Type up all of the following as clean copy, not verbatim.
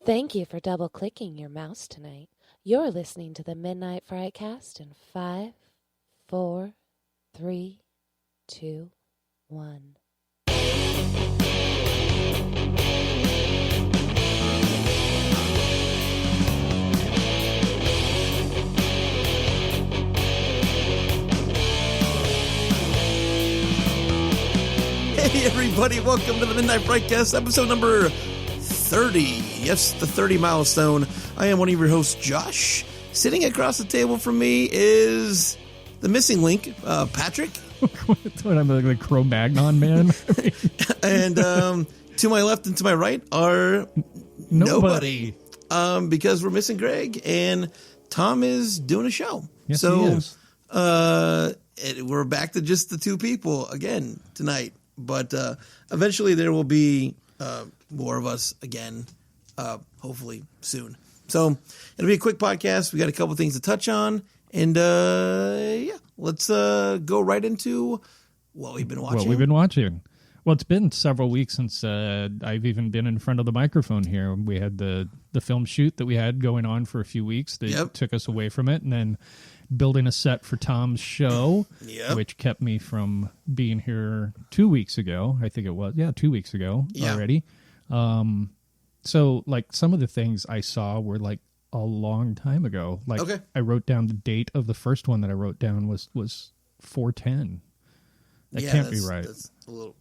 Thank you for double-clicking your mouse tonight. You're listening to the Midnight Frightcast in 5, 4, 3, 2, 1. Hey everybody, welcome to the Midnight Frightcast, episode number 30. Yes, the 30 milestone. I am one of your hosts, Josh. Sitting across the table from me is the missing link, Patrick. I'm the Cro-Magnon man. And to my left and to my right are nobody. Because we're missing Greg and Tom is doing a show. Yes, so he is. We're back to just the two people again tonight. But eventually there will be more of us again, hopefully soon. So it'll be a quick podcast. We got a couple things to touch on. And yeah, let's go right into what we've been watching. Well, it's been several weeks since I've even been in front of the microphone here. We had the film shoot that we had going on for a few weeks that took us away from it. And then building a set for Tom's show, which kept me from being here 2 weeks ago. I think it was. Yeah, 2 weeks ago already. So, like, some of the things I saw were, like, a long time ago. Like, I wrote down the date of the first one that I wrote down was 4/10. That can't be right. That's a little...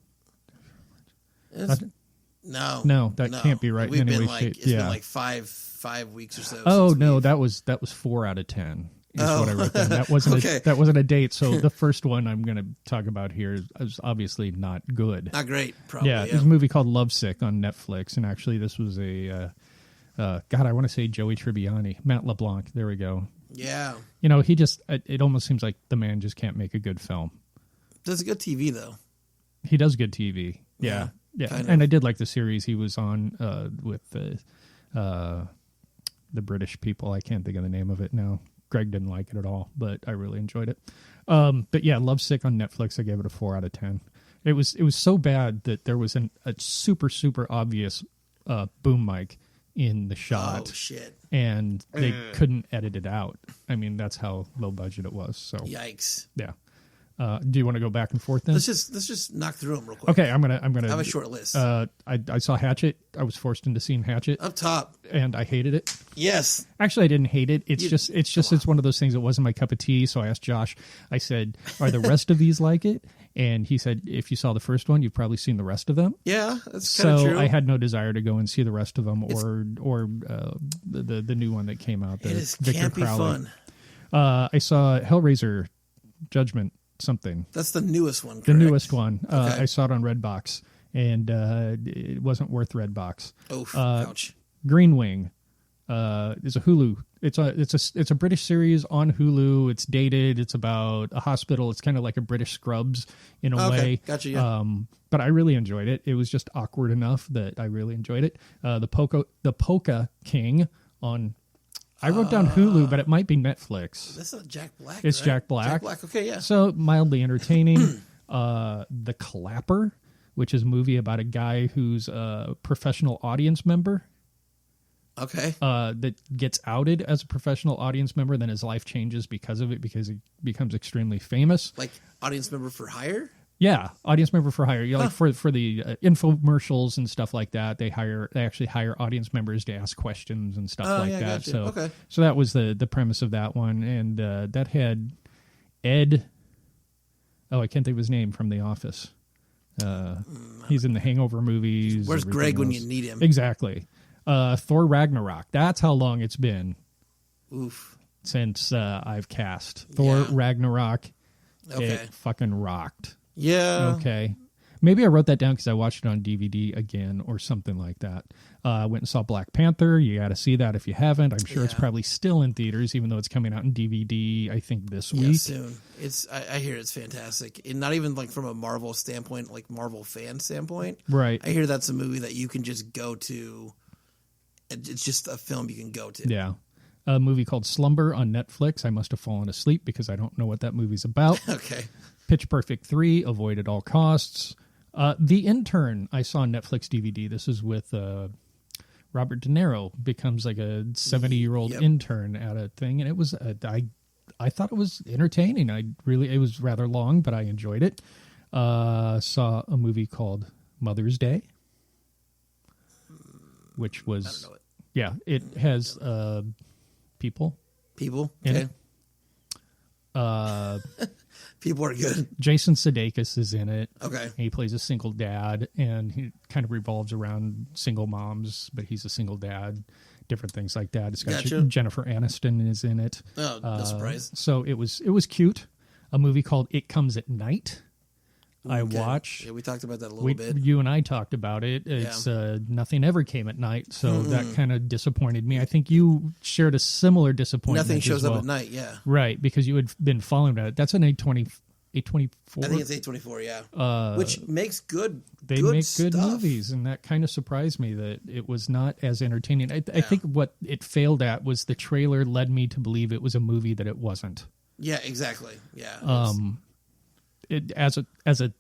No, that can't be right. We've in any been way, like, shape. it's been like five weeks or so. Oh, no, that was 4 out of 10. Is what I wrote down. That wasn't that wasn't a date. So the first one I'm going to talk about here is obviously not good. Not great, probably. Yeah, there's a movie called Lovesick on Netflix, and actually this was a God, I want to say Joey Tribbiani, Matt LeBlanc. There we go. Yeah, you know, he just it almost seems like the man just can't make a good film. Does a good TV though. He does good TV. Yeah. And I did like the series he was on with the British people. I can't think of the name of it now. Greg didn't like it at all, but I really enjoyed it. But yeah, Lovesick on Netflix, I gave it a 4 out of 10. It was so bad that there was a super obvious boom mic in the shot. Oh shit! And they couldn't edit it out. I mean, that's how low budget it was. So yikes! Yeah. Do you want to go back and forth then? Let's just knock through them real quick. Okay, I'm gonna I have a short list. I saw Hatchet. I was forced into seeing Hatchet up top, and I hated it. Yes, actually, I didn't hate it. It's one of those things that wasn't my cup of tea. So I asked Josh. I said, "Are the rest of these like it?" And he said, "If you saw the first one, you've probably seen the rest of them." Yeah, that's kind of true. So I had no desire to go and see the rest of them, or the new one that came out. It is Victor campy Crowley. fun. I saw Hellraiser Judgment something. That's the newest one, correct? The newest one. Okay. I saw it on Redbox, and it wasn't worth Redbox. Oh, ouch. Green Wing is a Hulu. It's a British series on Hulu. It's dated. It's about a hospital. It's kind of like a British Scrubs in a way. Gotcha. Yeah. But I really enjoyed it. It was just awkward enough that I really enjoyed it. The Polka King on. I wrote down Hulu, but it might be Netflix. That's not Jack Black. It's right? Jack Black. Jack Black. Okay, yeah. So mildly entertaining. The Clapper, which is a movie about a guy who's a professional audience member. Okay. That gets outed as a professional audience member, then his life changes because of it, because he becomes extremely famous. Like audience member for hire? Yeah, audience member for hire. Like for the infomercials and stuff like that, they actually hire audience members to ask questions and stuff like that. Gotcha. So that was the premise of that one, and that had Ed. Oh, I can't think of his name from The Office. He's in the Hangover movies. Where's Greg when you need him? Exactly. Thor Ragnarok. That's how long it's been. Oof. Since I've cast Thor Ragnarok. Okay. It fucking rocked. Yeah. Okay. Maybe I wrote that down because I watched it on DVD again or something like that. I went and saw Black Panther. You got to see that if you haven't. I'm sure it's probably still in theaters, even though it's coming out in DVD, I think, this week. Soon. I hear it's fantastic. And not even like from a Marvel standpoint, like Marvel fan standpoint. Right. I hear that's a movie that you can just go to. It's just a film you can go to. Yeah. A movie called Slumber on Netflix. I must have fallen asleep because I don't know what that movie's about. Okay. Pitch Perfect 3, Avoid at All Costs. The Intern, I saw on Netflix DVD. This is with Robert De Niro becomes like a 70-year-old intern at a thing, and it was I thought it was entertaining. It was rather long, but I enjoyed it. Saw a movie called Mother's Day, which was I don't know it. Yeah, it has people in it. People are good. Jason Sudeikis is in it. Okay. He plays a single dad, and he kind of revolves around single moms, but he's a single dad, different things like that. It's got Jennifer Aniston is in it. Oh, no surprise. So it was cute. A movie called It Comes at Night. I watched. Yeah, we talked about that a little bit. You and I talked about it. It's nothing ever came at night, so that kind of disappointed me. I think you shared a similar disappointment. Nothing shows as well. up at night, yeah. Right, because you had been following it. That's an 824. I think it's 824, yeah. Which makes good They make good stuff. movies, and that kind of surprised me that it was not as entertaining. I think what it failed at was the trailer led me to believe it was a movie that it wasn't. Yeah, exactly. Yeah. As a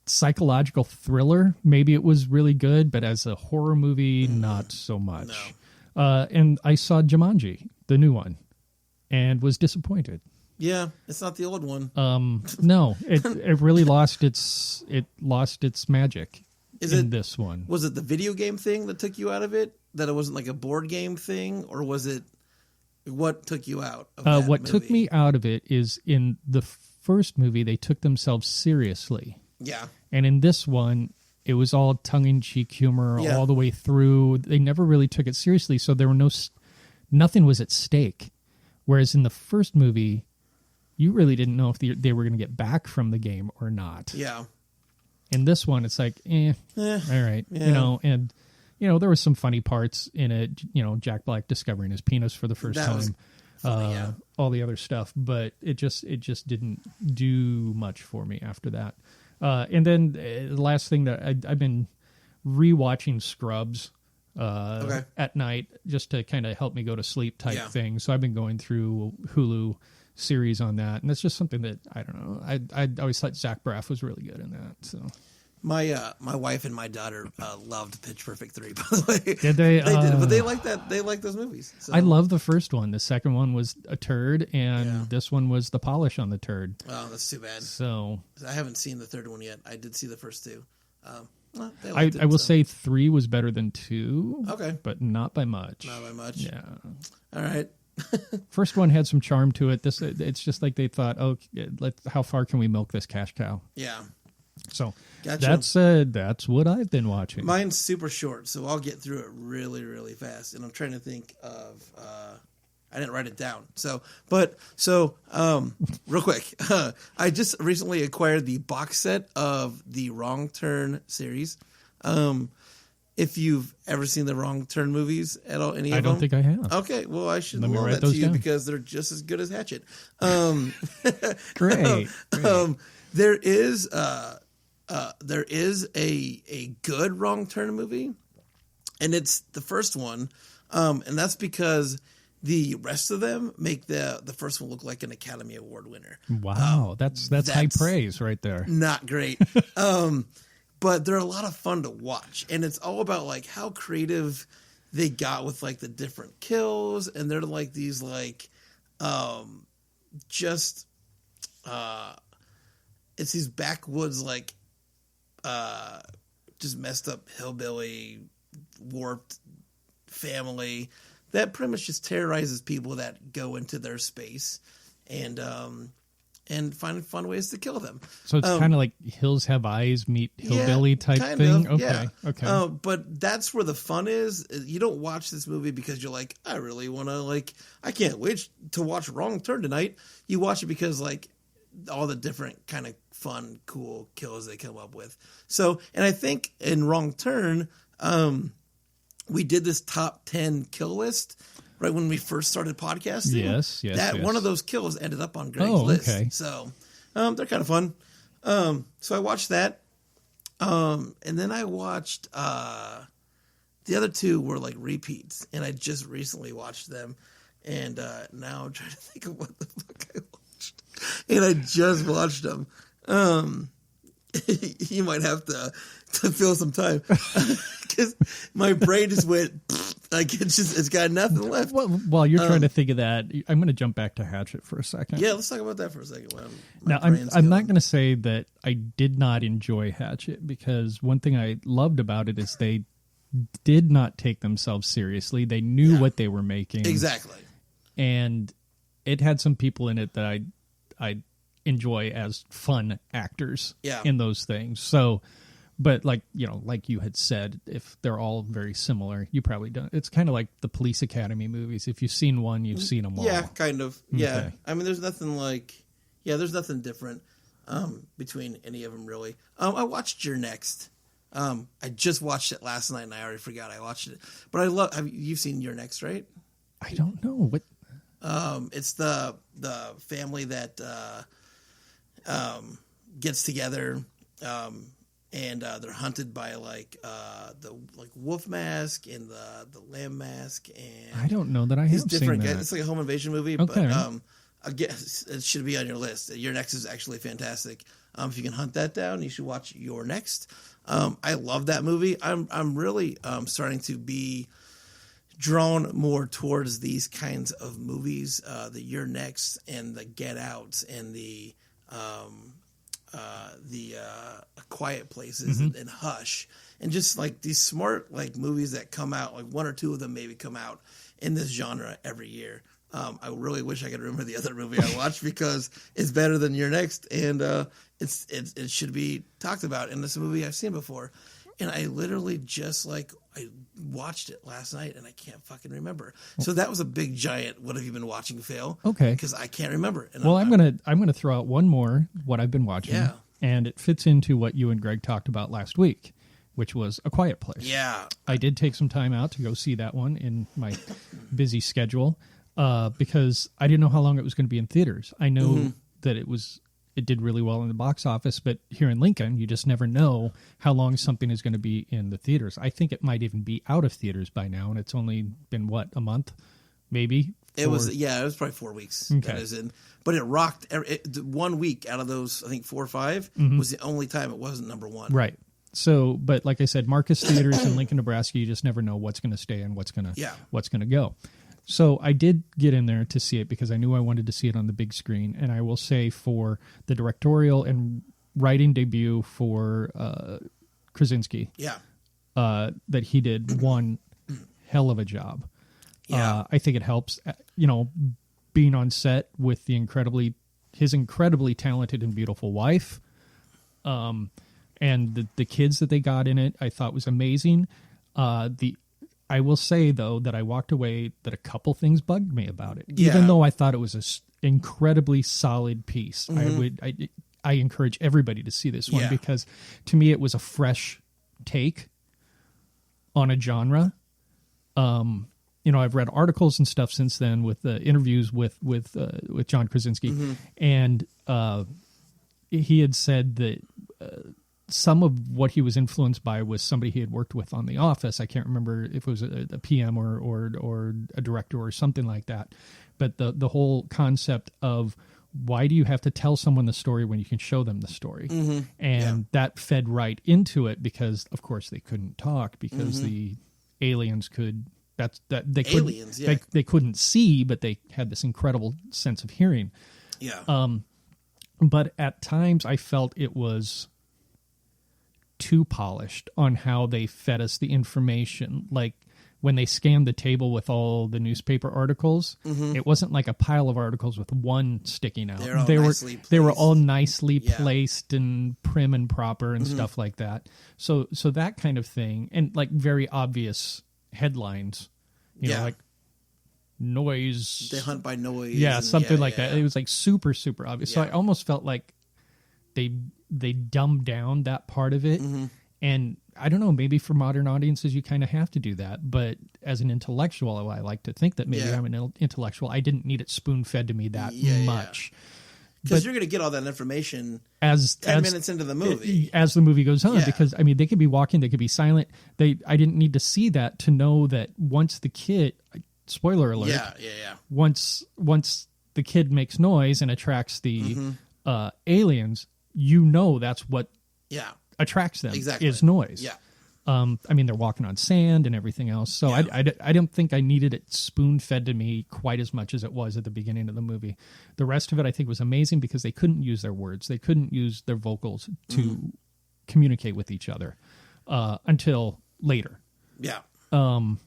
psychological thriller, maybe it was really good, but as a horror movie, not so much. No. And I saw Jumanji, the new one, and was disappointed. Yeah, it's not the old one. No, it really lost its magic in this one. Was it the video game thing that took you out of it? That it wasn't like a board game thing, or was it what took you out of that what movie? took me out of it is in the first movie they took themselves seriously. Yeah. And in this one, it was all tongue-in-cheek humor all the way through. They never really took it seriously, so there were nothing was at stake. Whereas in the first movie, you really didn't know if they were going to get back from the game or not. Yeah. In this one, it's like, all right. Yeah. And there was some funny parts in it. Jack Black discovering his penis for the first time. Funny, all the other stuff, but it just didn't do much for me after that. And then the last thing that I've been rewatching Scrubs at night just to kind of help me go to sleep type thing. So I've been going through Hulu series on that, and that's just something that I don't know. I always thought Zach Braff was really good in that. So my wife and my daughter loved Pitch Perfect 3. By the way, did they? They did, but they like that. They like those movies. So. I love the first one. The second one was a turd, and this one was the polish on the turd. Oh, that's too bad. So I haven't seen the third one yet. I did see the first two. I will say 3 was better than 2. Okay, but not by much. Not by much. Yeah. All right. First one had some charm to it. It's just like they thought, how far can we milk this cash cow? Yeah. So gotcha. That's what I've been watching. Mine's super short, so I'll get through it really, really fast. And I'm trying to think of. I didn't write it down. Real quick, I just recently acquired the box set of the Wrong Turn series. If you've ever seen the Wrong Turn movies at all, any of them? I don't think I have. Okay, well, I should loan that to you because they're just as good as Hatchet. Great. There is a good Wrong Turn movie, and it's the first one, and that's because the rest of them make the first one look like an Academy Award winner. Wow, that's high praise right there. Not great. But they're a lot of fun to watch, and it's all about like how creative they got with like the different kills, and they're like these like it's these backwoods like just messed up hillbilly warped family that pretty much just terrorizes people that go into their space and find fun ways to kill them. So it's kind of like Hills Have Eyes meet Hillbilly type thing? Okay. But that's where the fun is. You don't watch this movie because you're like, I really want to, I can't wait to watch Wrong Turn tonight. You watch it because, all the different kind of fun, cool kills they come up with. So, and I think in Wrong Turn, we did this top 10 kill list right when we first started podcasting. Yes. One of those kills ended up on Greg's list. Okay. So they're kind of fun. So I watched that. And then I watched the other two were repeats, and I just recently watched them. And now I'm trying to think of what the fuck I watched. And I just watched them. You might have to fill some time because my brain just went Like it's got nothing left. Well, while you're trying to think of that, I'm going to jump back to Hatchet for a second. Yeah, let's talk about that for a second. Now, I'm not going to say that I did not enjoy Hatchet, because one thing I loved about it is they did not take themselves seriously. They knew what they were making. Exactly. And it had some people in it that I enjoy as fun actors in those things. So, but like you had said, if they're all very similar, you probably don't. It's kind of like the Police Academy movies. If you've seen one, you've seen them all. Yeah, kind of. Yeah. Okay. I mean, there's nothing different between any of them, really. I watched Your Next. I just watched it last night, and I already forgot I watched it. But I love. You've seen Your Next, right? I don't know what. It's the family that gets together, and they're hunted by the wolf mask and the lamb mask, and I don't know that I have seen that. It's like a home invasion movie, okay. But I guess it should be on your list. Your Next is actually fantastic. If you can hunt that down, you should watch Your Next. I love that movie. I'm really starting to be drawn more towards these kinds of movies, the Your Next and the Get Out and the Quiet Places and Hush, and just like these smart movies that come out, like one or two of them maybe come out in this genre every year. I really wish I could remember the other movie I watched because it's better than Your Next, and it should be talked about. And this movie I've seen before, and I literally just I watched it last night and I can't fucking remember. So that was a big giant "What have you been watching?" fail. Okay, because I can't remember. And well, I'm gonna throw out one more what I've been watching. Yeah, and it fits into what you and Greg talked about last week, which was A Quiet Place. Yeah, I did take some time out to go see that one in my busy schedule. Because I didn't know how long it was going to be in theaters. I know that it did really well in the box office, but here in Lincoln, you just never know how long something is going to be in the theaters. I think it might even be out of theaters by now, and it's only been, a month, maybe? It was probably 4 weeks. Okay. That is in, but it rocked. 1 week out of those, I think 4 or 5, was the only time it wasn't number one. Right. So, but like I said, Marcus Theaters in Lincoln, Nebraska, you just never know what's going to stay and what's going to go. So I did get in there to see it because I knew I wanted to see it on the big screen. And I will say for the directorial and writing debut for Krasinski, that he did one hell of a job. Yeah. I think it helps, being on set with his incredibly talented and beautiful wife. And the kids that they got in it, I thought was amazing. I will say, though, that I walked away that a couple things bugged me about it, even though I thought it was an incredibly solid piece. I encourage everybody to see this one because, to me, it was a fresh take on a genre. I've read articles and stuff since then with interviews with John Krasinski, and he had said that. Some of what he was influenced by was somebody he had worked with on The Office. I can't remember if it was a PM or a director or something like that. But the whole concept of why do you have to tell someone the story when you can show them the story? And that fed right into it because, of course, they couldn't talk because the aliens could. They couldn't see, but they had this incredible sense of hearing. Yeah. But at times, I felt it was too polished on how they fed us the information. Like when they scanned the table with all the newspaper articles, it wasn't like a pile of articles with one sticking out. They were all nicely placed and prim and proper and stuff like that. So that kind of thing, and like very obvious headlines, like noise. They hunt by noise. Yeah, something like that. It was like super, super obvious. So I almost felt like they dumbed down that part of it. And I don't know, maybe for modern audiences, you kind of have to do that. But as an intellectual, I like to think that maybe I'm an intellectual. I didn't need it spoon-fed to me that much. Because you're going to get all that information as 10 minutes into the movie. As the movie goes on. Because, I mean, they could be walking, they could be silent. I didn't need to see that to know that once the kid, spoiler alert, once the kid makes noise and attracts the aliens, that's what attracts them is noise. I mean, they're walking on sand and everything else. So I don't think I needed it spoon-fed to me quite as much as it was at the beginning of the movie. The rest of it, I think, was amazing because they couldn't use their words. They couldn't use their vocals to communicate with each other until later. Yeah. And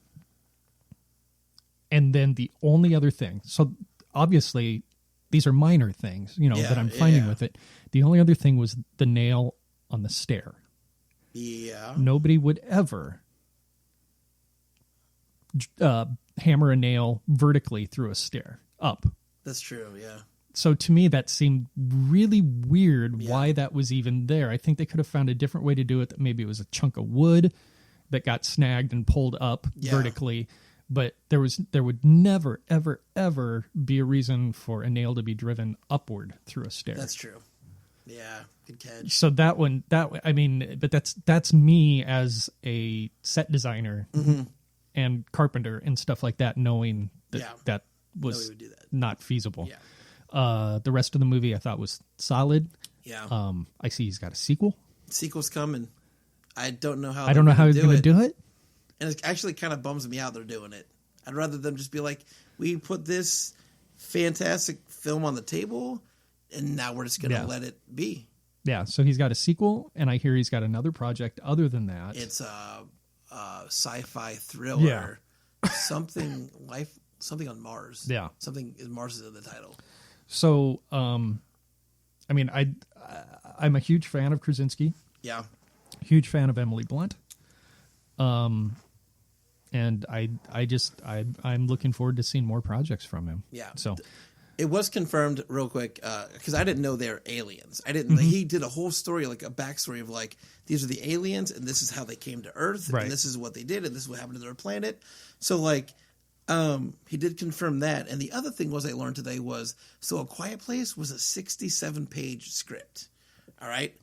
then the only other thing, so obviously these are minor things, that I'm finding with it. The only other thing was the nail on the stair. Yeah. Nobody would ever hammer a nail vertically through a stair up. That's true, yeah. So to me, that seemed really weird why that was even there. I think they could have found a different way to do it. That maybe it was a chunk of wood that got snagged and pulled up vertically. But there would never, ever, ever be a reason for a nail to be driven upward through a stair. That's true. Yeah, good catch. So but that's me as a set designer and carpenter and stuff like that, knowing that was not feasible. Yeah. The rest of the movie I thought was solid. Yeah. I see he's got a sequel. Sequel's coming. I don't know how. I don't know how he's going to do it. And it actually kind of bums me out they're doing it. I'd rather them just be like, we put this fantastic film on the table, and now we're just going to let it be. Yeah, so he's got a sequel, and I hear he's got another project other than that. It's a sci-fi thriller. Yeah. something on Mars. Yeah. Mars is in the title. So, I'm a huge fan of Krasinski. Yeah. Huge fan of Emily Blunt. And I'm looking forward to seeing more projects from him. Yeah. So it was confirmed real quick because I didn't know they're aliens. I didn't. He did a whole story, like a backstory of like these are the aliens and this is how they came to Earth and this is what they did and this is what happened to their planet. So like, he did confirm that. And the other thing I learned today was A Quiet Place was a 67-page script. All right.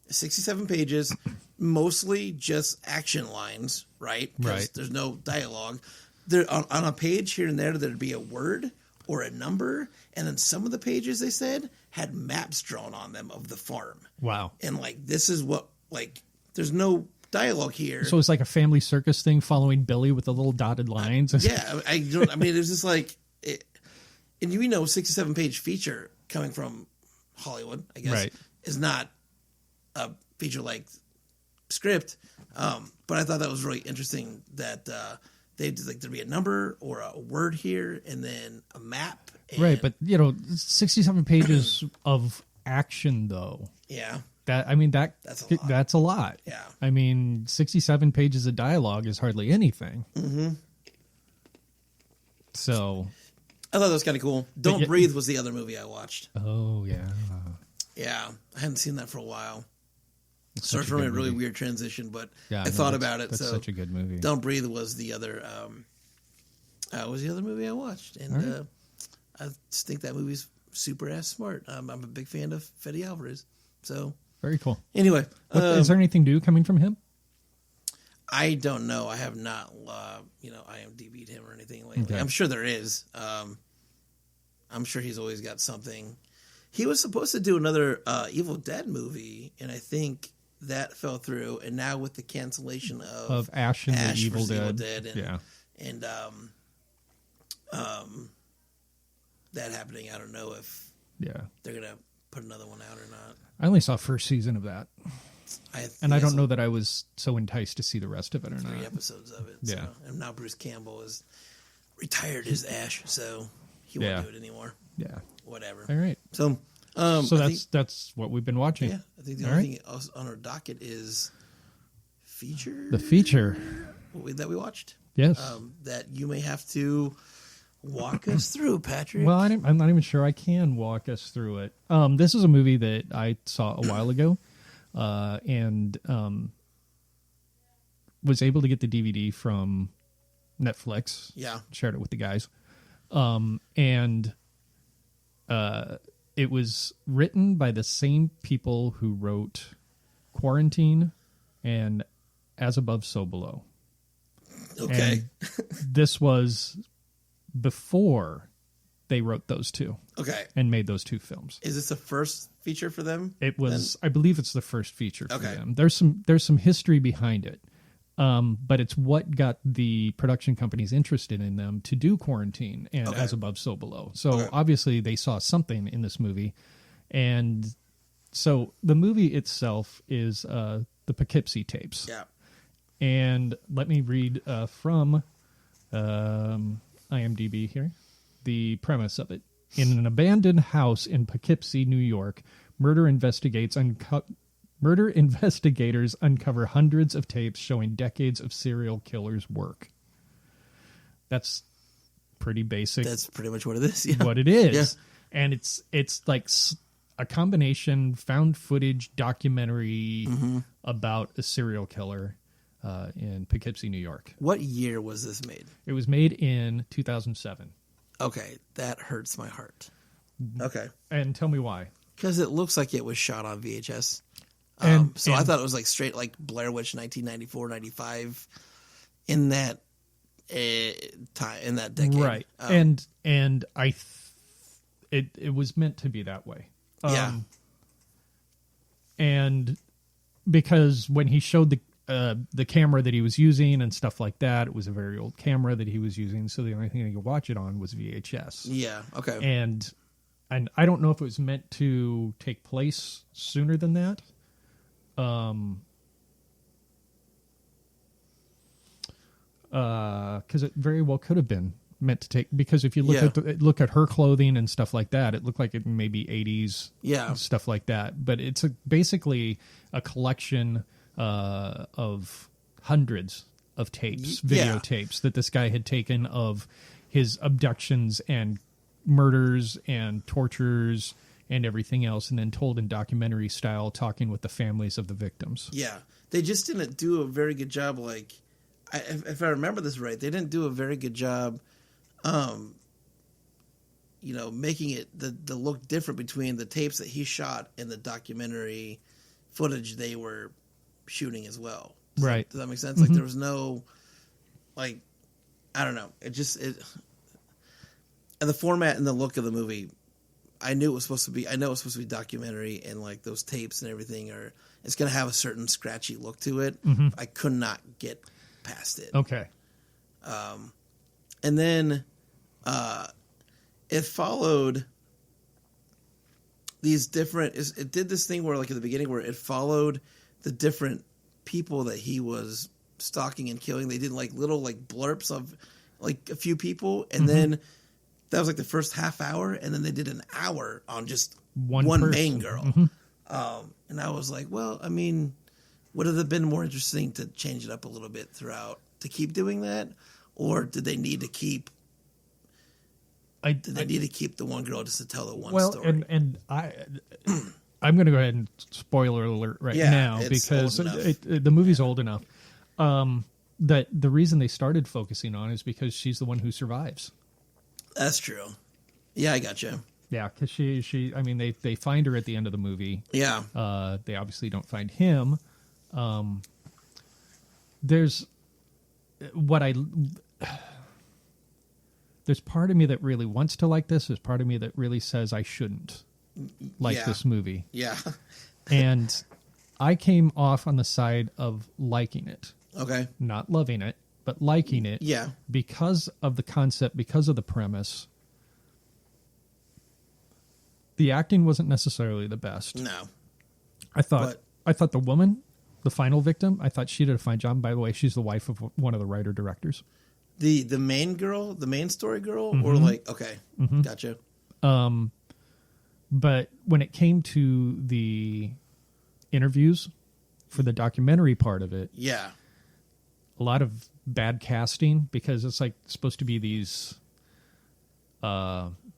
67 pages, mostly just action lines, right? Because there's no dialogue. There on a page here and there, there'd be a word or a number, and then some of the pages, they said, had maps drawn on them of the farm. Wow. And like, this is what, like, there's no dialogue here. So it's like a family circus thing following Billy with the little dotted lines. It was just like, and 67-page feature coming from Hollywood, I guess, is not a feature-length script, but I thought that was really interesting that there'd be a number or a word here and then a map. Right, but 67 pages of action though. Yeah, that's a lot. Yeah, I mean 67 pages of dialogue is hardly anything. Mm-hmm. So, I thought that was kind of cool. Don't Breathe was the other movie I watched. Oh yeah, yeah, I hadn't seen that for a while. Sorry for a really weird transition, but I thought about it. That's such a good movie. Don't Breathe was the other movie I watched, and I just think that movie's super ass smart. I'm a big fan of Fede Alvarez, so very cool. Anyway, is there anything new coming from him? I don't know. I have not, IMDb'd him or anything lately. Okay. I'm sure there is. I'm sure he's always got something. He was supposed to do another Evil Dead movie, and I think that fell through. And now with the cancellation of Ash and the Evil Dead and that happening, I don't know if they're gonna put another one out or not. I only saw first season of that, and I don't know that I was so enticed to see the rest of it or not. 3 episodes of it. So. And now Bruce Campbell is retired as Ash, so he won't do it anymore. Yeah, whatever. All right. So that's what we've been watching. Yeah, I think the only thing else on our docket is the feature that we watched. Yes, that you may have to walk us through, Patrick. Well, I'm not even sure I can walk us through it. This is a movie that I saw a while ago, and was able to get the DVD from Netflix. Yeah, shared it with the guys, and it was written by the same people who wrote Quarantine and As Above, So Below. Okay. And this was before they wrote those two. Okay. And made those two films. Is this the first feature for them? It was, I believe it's the first feature for them. There's some history behind it. But it's what got the production companies interested in them to do Quarantine and As Above, So Below. So obviously they saw something in this movie. And so the movie itself is the Poughkeepsie Tapes. Yeah. And let me read from IMDb here the premise of it. In an abandoned house in Poughkeepsie, New York, murder investigators uncover hundreds of tapes showing decades of serial killers' work. That's pretty basic. That's pretty much what it is. Yeah. What it is. Yeah. And it's like a combination found footage documentary about a serial killer in Poughkeepsie, New York. What year was this made? It was made in 2007. Okay, that hurts my heart. Okay. And tell me why. Because it looks like it was shot on VHS. I thought it was like straight like Blair Witch 1994, 95 in that time, in that decade. Right. And it was meant to be that way. Yeah. And because when he showed the camera that he was using and stuff like that, it was a very old camera that he was using, so the only thing he could watch it on was VHS. Yeah, okay. And I don't know if it was meant to take place sooner than that. Because it very well could have been meant to take, because if you look at her clothing and stuff like that, it looked like it maybe 80s stuff like that. But it's basically a collection of hundreds of tapes, videotapes that this guy had taken of his abductions and murders and tortures and everything else, and then told in documentary style, talking with the families of the victims. Yeah. They just didn't do a very good job, like, if I remember this right, they didn't do a very good job, making it the look different between the tapes that he shot and the documentary footage they were shooting as well. Right. Does that make sense? Like, there was no, like, I don't know. And the format and the look of the movie, I know it was supposed to be documentary, and like those tapes and everything it's going to have a certain scratchy look to it. I could not get past it. Okay. And then it followed these different, it did this thing where, like, at the beginning, where it followed the different people that he was stalking and killing. They did like little like blurps of like a few people, and then that was like the first half hour, and then they did an hour on just one main girl. And I was like, well, I mean, would it have been more interesting to change it up a little bit throughout, to keep doing that, or did they need to keep? Did they need to keep the one girl just to tell the one story? And I'm going to go ahead and spoiler alert now, because the movie's old enough that the reason they started focusing on is because she's the one who survives. That's true. Yeah, I gotcha. Yeah, because she I mean, they find her at the end of the movie. Yeah. They obviously don't find him. There's part of me that really wants to like this. There's part of me that really says I shouldn't like this movie. Yeah. And I came off on the side of liking it. Okay. Not loving it, but liking it. Yeah. Because of the concept, because of the premise. The acting wasn't necessarily the best. No. I thought the woman, the final victim, I thought she did a fine job. By the way, she's the wife of one of the writer-directors. The main girl, the main story girl, or like, okay, gotcha. But when it came to the interviews for the documentary part of it, yeah, a lot of bad casting, because it's like supposed to be these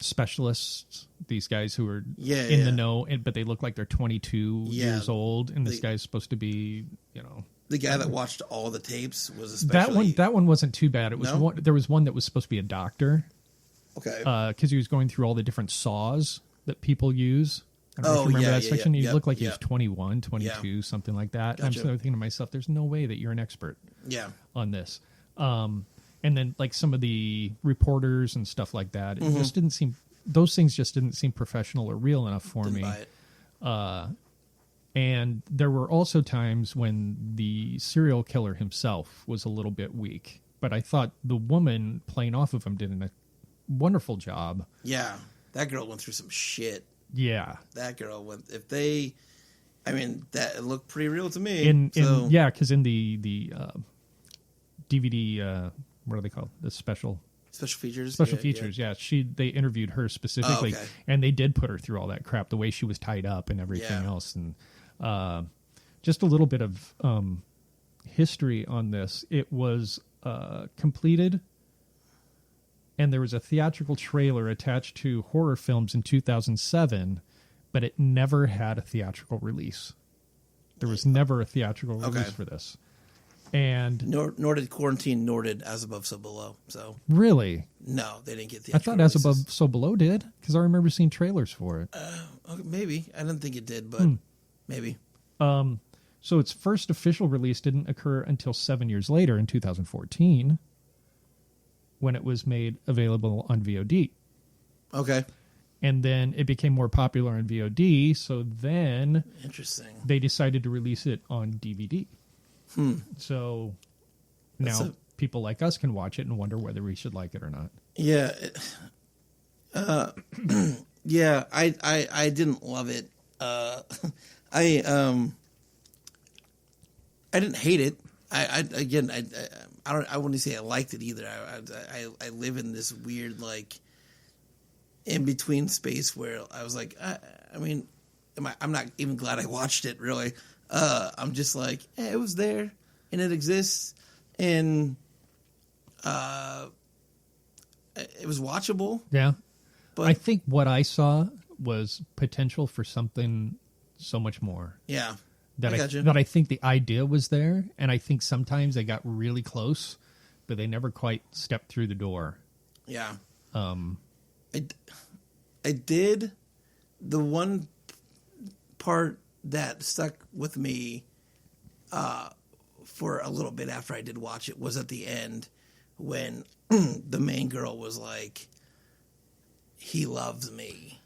specialists, these guys who are in the know, but they look like they're 22 years old, and this guy's supposed to be, the guy that watched all the tapes was especially... That one wasn't too bad. It was there was one that was supposed to be a doctor. Okay. Because he was going through all the different saws that people use. I don't know if you remember that section. He looked like he was 21, 22, something like that. Gotcha. And I'm sort of thinking to myself, there's no way that you're an expert on this. And then like some of the reporters and stuff like that, it just didn't seem... Those things just didn't seem professional or real enough for me. Buy it. And there were also times when the serial killer himself was a little bit weak. But I thought the woman playing off of him did a wonderful job. Yeah. That girl went through some shit. Yeah. That girl went... that it looked pretty real to me. Yeah, because in the DVD, what are they called? The special features. Yeah. They interviewed her specifically, and they did put her through all that crap, the way she was tied up and everything else. And just a little bit of history on this. It was completed, and there was a theatrical trailer attached to horror films in 2007, but it never had a theatrical release. There was never a theatrical release for this. And nor did Quarantine, nor did As Above, So Below. So really, no, they didn't get theatrical. I thought releases. As Above, So Below did, because I remember seeing trailers for it. Okay, maybe I didn't think it did, but maybe. So its first official release didn't occur until 7 years later in 2014, when it was made available on VOD. Okay. And then it became more popular on VOD, so then interesting. They decided to release it on DVD. So now people like us can watch it and wonder whether we should like it or not. Yeah. Yeah, I didn't love it. I didn't hate it. I wouldn't say I liked it either. I live in this weird, like, in between space where I was like, I'm not even glad I watched it, really. I'm just like, it was there and it exists and it was watchable. Yeah. But I think what I saw was potential for something so much more. Yeah. That I think the idea was there, and I think sometimes they got really close, but they never quite stepped through the door. Yeah. I did. The one part that stuck with me for a little bit after I did watch it was at the end when the main girl was like, he loves me.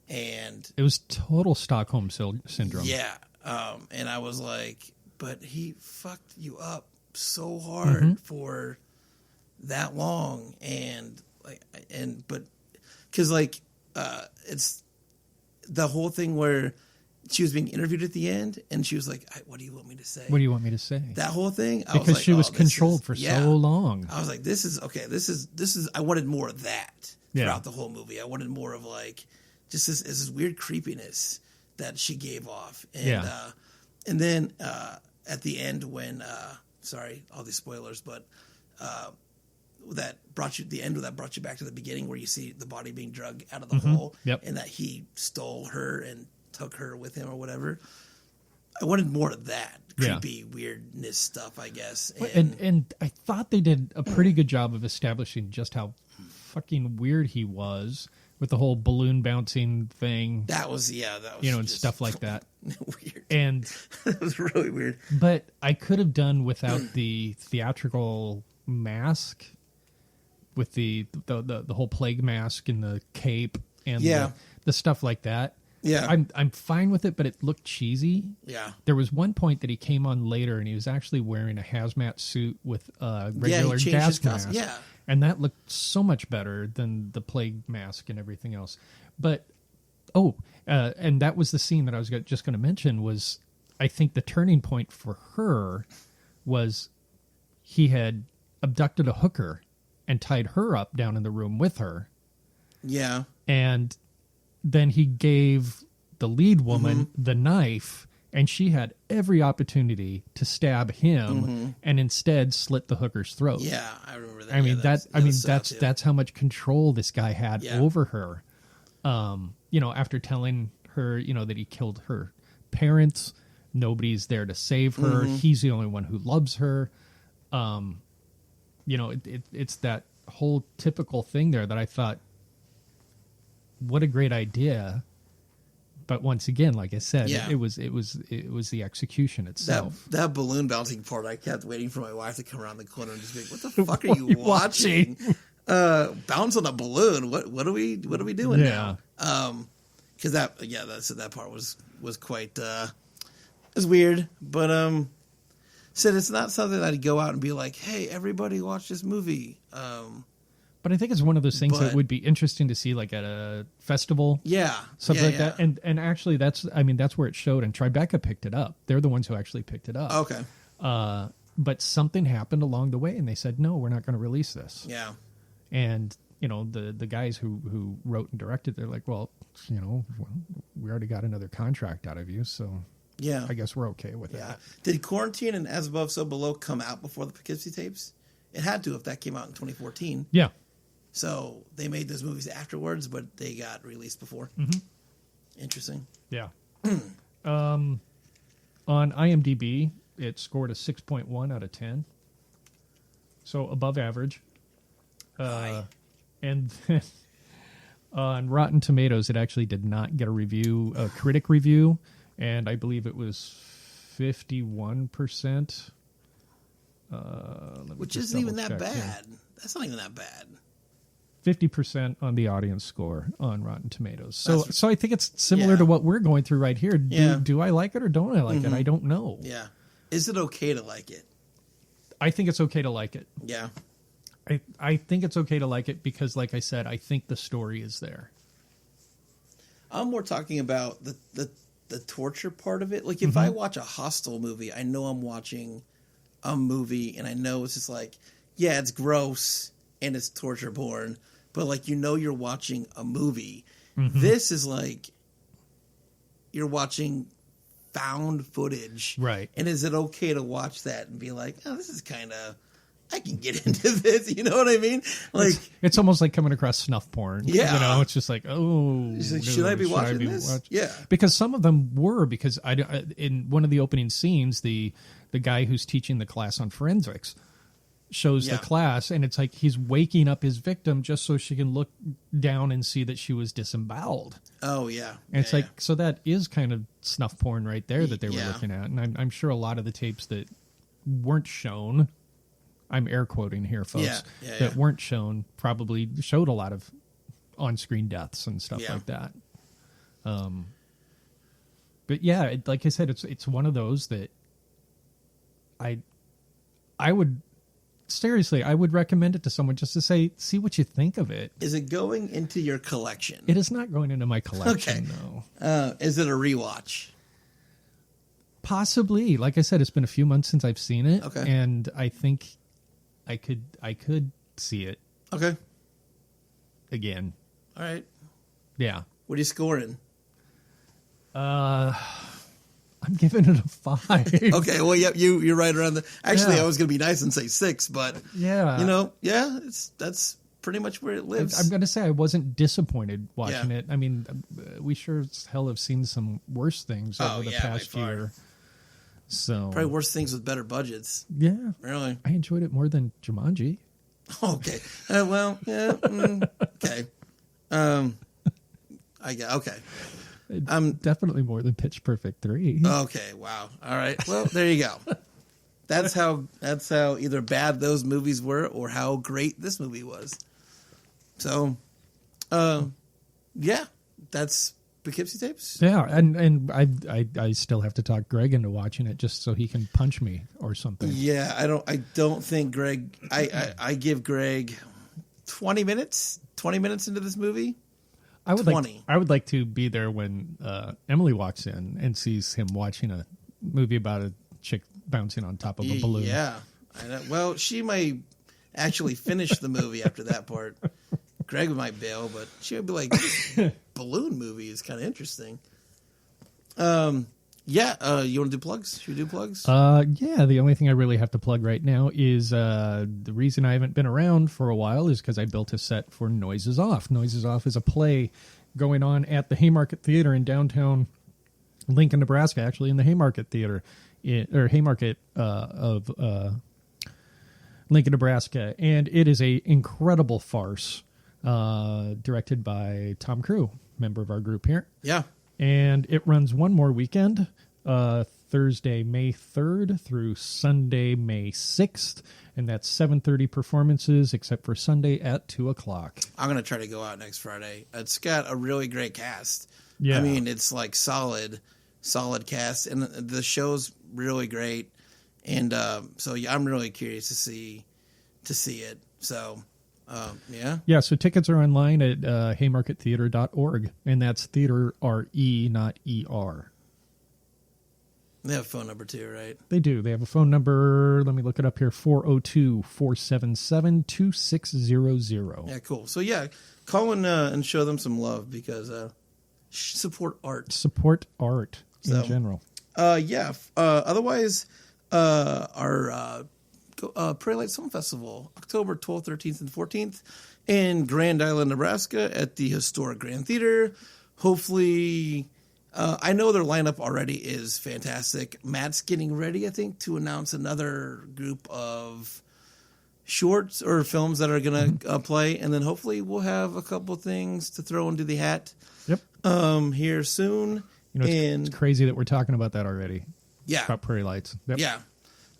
And it was total Stockholm syndrome. Yeah. And I was like, but he fucked you up so hard for that long. But it's the whole thing where she was being interviewed at the end and she was like, what do you want me to say? What do you want me to say? That whole thing. Because she was controlled for so long. I was like, this is, I wanted more of that throughout the whole movie. I wanted more of like, just this weird creepiness that she gave off. And, and then, at the end when, sorry, all these spoilers, but, that brought you back to the beginning where you see the body being dragged out of the hole and that he stole her and took her with him or whatever. I wanted more of that creepy weirdness stuff, I guess. And I thought they did a pretty good job of establishing just how fucking weird he was with the whole balloon bouncing thing. That was and stuff like that. Weird. And it was really weird. But I could have done without the theatrical mask with the whole plague mask and the cape and the stuff like that. Yeah. I'm fine with it, but it looked cheesy. Yeah. There was one point that he came on later and he was actually wearing a hazmat suit with a regular gas mask. Yeah. And that looked so much better than the plague mask and everything else. But, and that was the scene that I was just going to mention was, I think the turning point for her was he had abducted a hooker and tied her up down in the room with her. Yeah. And then he gave the lead woman the knife, and she had every opportunity to stab him and instead slit the hooker's throat. Yeah, I remember that. That's how much control this guy had over her. After telling her, that he killed her parents, nobody's there to save her. He's the only one who loves her. It's that whole typical thing there that I thought, what a great idea. But once again, like I said, it was the execution itself. That balloon bouncing part, I kept waiting for my wife to come around the corner and just be like, "What the fuck are you watching? Bounce on a balloon? What are we doing now?" Because that part was quite It's weird, but said it's not something I'd go out and be like, "Hey, everybody, watch this movie." But I think it's one of those things that would be interesting to see, like at a festival, something like that. And actually, that's where it showed. And Tribeca picked it up. They're the ones who actually picked it up. Okay. But something happened along the way, and they said, "No, we're not going to release this." Yeah. And the guys who wrote and directed, they're like, "Well, we already got another contract out of you, so yeah, I guess we're okay with that." Did Quarantine and As Above, So Below come out before the Poughkeepsie Tapes? It had to if that came out in 2014. Yeah. So they made those movies afterwards, but they got released before. Mm-hmm. Interesting. Yeah. On IMDb, it scored a 6.1 out of 10. So above average. And then on Rotten Tomatoes, it actually did not get a critic review, and I believe it was 51%. Which isn't even that bad. That's not even that bad. 50% on the audience score on Rotten Tomatoes. So I think it's similar to what we're going through right here. Do I like it or don't I like it? I don't know. Yeah. Is it okay to like it? I think it's okay to like it. Yeah. I think it's okay to like it because, like I said, I think the story is there. I'm more talking about the torture part of it. Like, if I watch a Hostel movie, I know I'm watching a movie, and I know it's just like, yeah, it's gross, and it's torture porn, but, like, you're watching a movie. Mm-hmm. This is like you're watching found footage. Right. And is it okay to watch that and be like, oh, this is kind of... I can get into this, you know what I mean? Like it's almost like coming across snuff porn. Yeah, it's just like, oh, should I be watching this? Yeah, because some of them were because in one of the opening scenes, the guy who's teaching the class on forensics shows the class, and it's like he's waking up his victim just so she can look down and see that she was disemboweled. Oh yeah, and it's like so that is kind of snuff porn right there that they were looking at, and I'm sure a lot of the tapes that weren't shown. I'm air quoting here, folks, that weren't shown probably showed a lot of on-screen deaths and stuff like that. But yeah, like I said, it's one of those that I would seriously, I would recommend it to someone just to say, see what you think of it. Is it going into your collection? It is not going into my collection, no. Is it a rewatch? Possibly. Like I said, it's been a few months since I've seen it, and I think I could see it. Okay. Again. All right. Yeah. What are you scoring? I'm giving it a 5. Okay. Well, you're right around the. Actually, I was going to be nice and say 6, but that's pretty much where it lives. I'm going to say I wasn't disappointed watching it. I mean, we sure as hell have seen some worse things over the past year. So probably worse things with better budgets. Yeah, really. I enjoyed it more than Jumanji. Okay. Well, yeah. Okay. Okay. Definitely more than Pitch Perfect 3. Okay. Wow. All right. Well, there you go. That's how either bad those movies were or how great this movie was. So, that's Poughkeepsie Tapes. Yeah, and I still have to talk Greg into watching it just so he can punch me or something. Yeah, I don't think Greg. I give Greg 20 minutes into this movie. I would like to be there when Emily walks in and sees him watching a movie about a chick bouncing on top of a balloon. Yeah, well, she might actually finish the movie after that part. Greg might bail, but she would be like, balloon movie is kind of interesting. You want to do plugs? Should we do plugs? Yeah, the only thing I really have to plug right now is the reason I haven't been around for a while is because I built a set for Noises Off. Noises Off is a play going on at the Haymarket Theater in downtown Lincoln, Nebraska, actually in the Haymarket Theater, Haymarket of Lincoln, Nebraska. And it is a incredible farce. Directed by Tom Crew, member of our group here. Yeah. And it runs one more weekend, Thursday, May 3rd through Sunday, May 6th. And that's 7:30 performances, except for Sunday at 2 o'clock. I'm going to try to go out next Friday. It's got a really great cast. Yeah. I mean, it's like solid. solid cast, and the show's really great. And so yeah, I'm really curious to see it. So yeah. Yeah, so tickets are online at haymarkettheater.org, and that's theater R-E, not E-R. They have a phone number too, right? They do. They have a phone number. Let me look it up here. 402-477-2600. Yeah, cool. So yeah, call and show them some love because support art. Support art in general. Yeah. Otherwise, our Prairie Lights Film Festival, October 12th, 13th, and 14th in Grand Island, Nebraska at the historic Grand Theater. Hopefully... I know their lineup already is fantastic. Matt's getting ready, I think, to announce another group of shorts or films that are going to play, and then hopefully we'll have a couple things to throw into the hat. Yep. Here soon. You know, it's crazy that we're talking about that already. Yeah. About Prairie Lights. Yep. Yeah.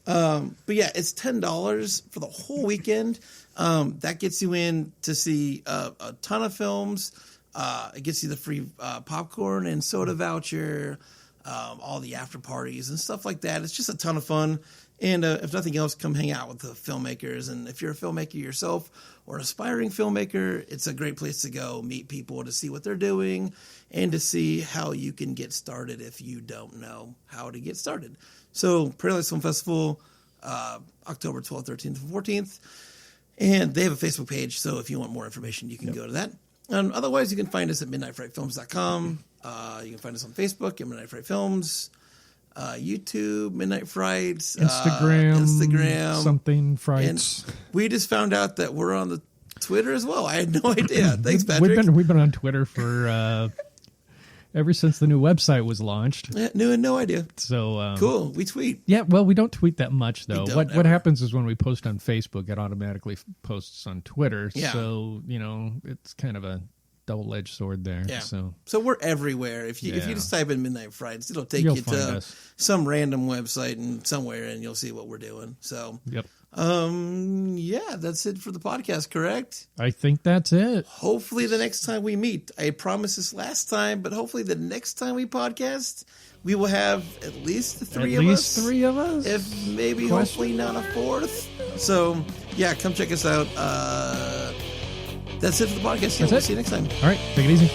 But yeah, it's $10 for the whole weekend. That gets you in to see a ton of films. It gets you the free popcorn and soda voucher, all the after parties and stuff like that. It's just a ton of fun. And if nothing else, come hang out with the filmmakers. And if you're a filmmaker yourself or an aspiring filmmaker, it's a great place to go meet people to see what they're doing and to see how you can get started if you don't know how to get started. So Prairie Lights Film Festival, October 12th, 13th, and 14th. And they have a Facebook page, so if you want more information, you can go to that. Otherwise, you can find us at midnightfrightfilms.com. You can find us on Facebook at Midnight Fright Films, YouTube, Midnight Frights, Instagram, something Frights. And we just found out that we're on the Twitter as well. I had no idea. Thanks, Patrick. We've been on Twitter for ever since the new website was launched. Yeah, no idea. So cool. We tweet. Yeah, well, we don't tweet that much though. What happens is when we post on Facebook, it automatically posts on Twitter. Yeah. So it's kind of a double-edged sword there. Yeah. So we're everywhere. If you just type in Midnight Frights, it'll take you to some random website and somewhere, and you'll see what we're doing. So yep. Yeah, that's it for the podcast, correct? I think that's it. Hopefully the next time we meet, I promised this last time, but hopefully the next time we podcast, we will have at least three of us. If maybe, hopefully not a fourth. So, yeah, come check us out. That's it for the podcast. We'll see you next time. All right, take it easy.